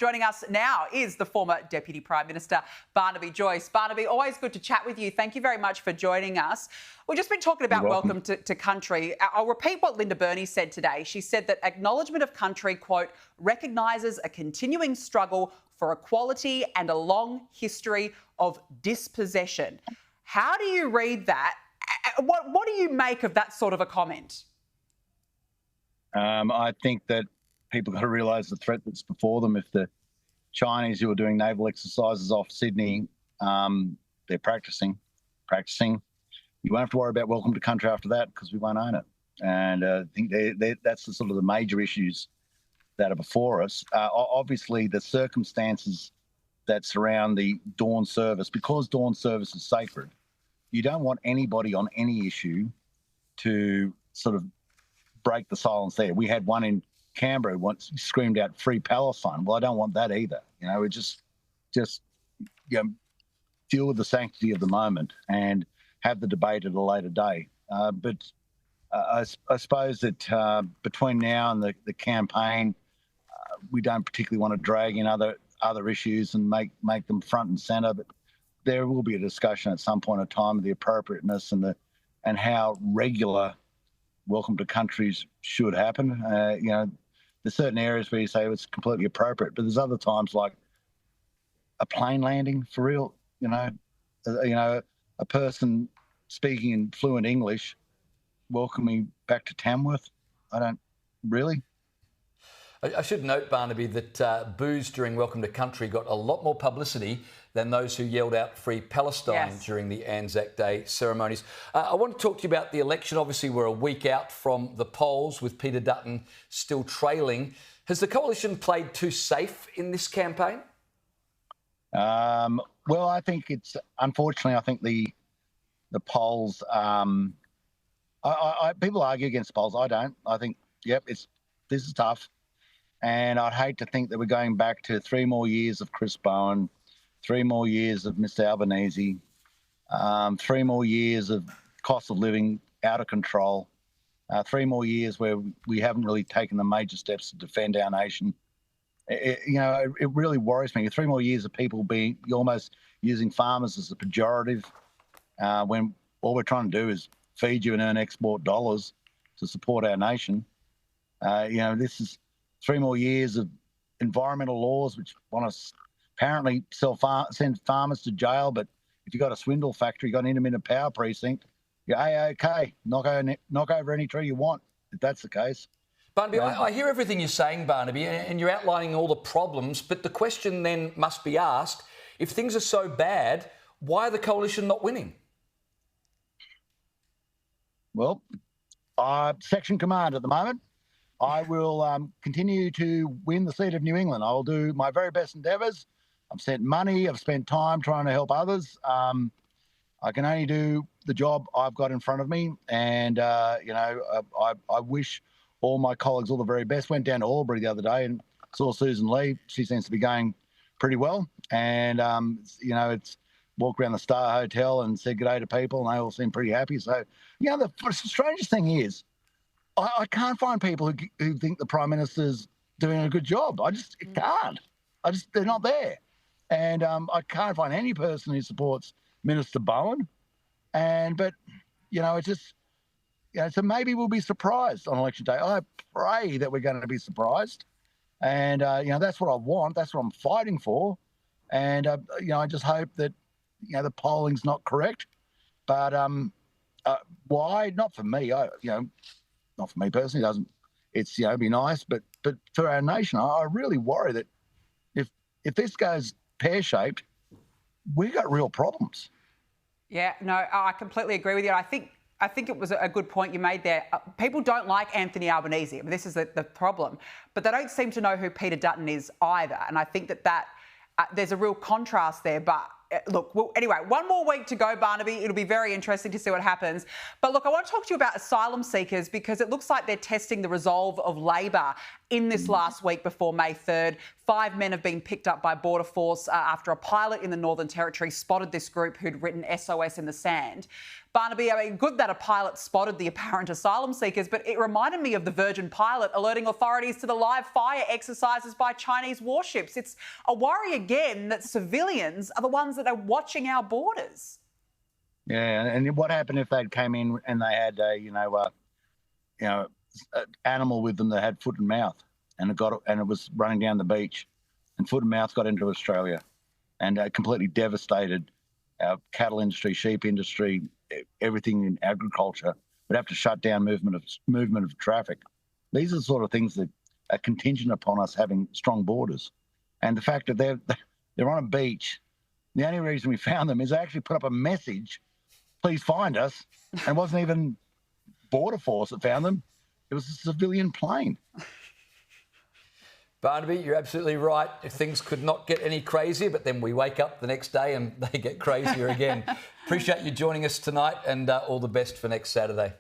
Joining us now is the former Deputy Prime Minister, Barnaby Joyce. Barnaby, always good to chat with you. Thank you very much for joining us. We've just been talking about welcome to country. I'll repeat what Linda Burney said today. She said that acknowledgement of country, quote, recognises a continuing struggle for equality and a long history of dispossession. How do you read that? What do you make of that sort of a comment? I think that people got to realise the threat that's before them. If the Chinese who are doing naval exercises off Sydney, they're practising, you won't have to worry about welcome to country after that because we won't own it. And I think that's the sort of the major issues that are before us. Obviously, the circumstances that surround the dawn service, because dawn service is sacred, you don't want anybody on any issue to sort of break the silence there. We had one in Canberra once screamed out "Free Palestine." Well, I don't want that either. We just deal with the sanctity of the moment and have the debate at a later day. But I suppose that between now and the campaign, we don't particularly want to drag in other issues and make them front and centre. But there will be a discussion at some point in time of the appropriateness and how regular welcome to countries should happen. There's certain areas where you say it's completely appropriate, but there's other times like a plane landing for real. A person speaking in fluent English welcoming back to Tamworth. I don't really. I should note, Barnaby, that boos during Welcome to Country got a lot more publicity than those who yelled out Free Palestine during the Anzac Day ceremonies. I want to talk to you about the election. Obviously, we're a week out from the polls with Peter Dutton still trailing. Has the coalition played too safe in this campaign? Well, I think unfortunately, I think the polls, people argue against polls. I don't. I think, this is tough. And I'd hate to think that we're going back to 3 more years of Chris Bowen, 3 more years of Mr Albanese, 3 more years of cost of living out of control, 3 more years where we haven't really taken the major steps to defend our nation. It really worries me. 3 more years of people being almost using farmers as a pejorative when all we're trying to do is feed you and earn export dollars to support our nation. This is 3 more years of environmental laws which want to apparently send farmers to jail, but if you've got a swindle factory, you've got an intermittent power precinct, you're A-OK. Knock over any tree you want, if that's the case. Barnaby, I hear everything you're saying, Barnaby, and you're outlining all the problems, but the question then must be asked, if things are so bad, why are the coalition not winning? Well, section command at the moment. I will continue to win the seat of New England. I'll do my very best endeavours. I've spent money, I've spent time trying to help others. I can only do the job I've got in front of me. And, I wish all my colleagues all the very best. Went down to Albury the other day and saw Susan Lee. She seems to be going pretty well. And, it's walked around the Star Hotel and said good day to people and they all seem pretty happy. So, the strangest thing is, I can't find people who think the Prime Minister's doing a good job. I just can't. They're not there. And I can't find any person who supports Minister Bowen. So maybe we'll be surprised on election day. I pray that we're going to be surprised. And, that's what I want. That's what I'm fighting for. And, I just hope that, the polling's not correct. But why? Not for me. Not for me personally. It'd be nice, but for our nation, I really worry that if this goes pear-shaped, we've got real problems. Yeah, no, I completely agree with you. I think it was a good point you made there. People don't like Anthony Albanese. I mean, this is the problem. But they don't seem to know who Peter Dutton is either. And I think that there's a real contrast there. But look, anyway, 1 more week to go, Barnaby. It'll be very interesting to see what happens. But look, I want to talk to you about asylum seekers because it looks like they're testing the resolve of Labor in this last week before May 3rd. 5 men have been picked up by Border Force after a pilot in the Northern Territory spotted this group who'd written SOS in the sand. Barnaby, I mean, good that a pilot spotted the apparent asylum seekers, but it reminded me of the Virgin pilot alerting authorities to the live fire exercises by Chinese warships. It's a worry again that civilians are the ones that are watching our borders. Yeah, and what happened if they came in and they had an animal with them that had foot and mouth, and it was running down the beach, and foot and mouth got into Australia, and completely devastated our cattle industry, sheep industry, everything in agriculture. We'd have to shut down movement of traffic. These are the sort of things that are contingent upon us having strong borders, and the fact that they're on a beach. The only reason we found them is they actually put up a message, "Please find us," and it wasn't even Border Force that found them. It was a civilian plane. Barnaby, you're absolutely right. If things could not get any crazier, but then we wake up the next day and they get crazier again. Appreciate you joining us tonight, and all the best for next Saturday.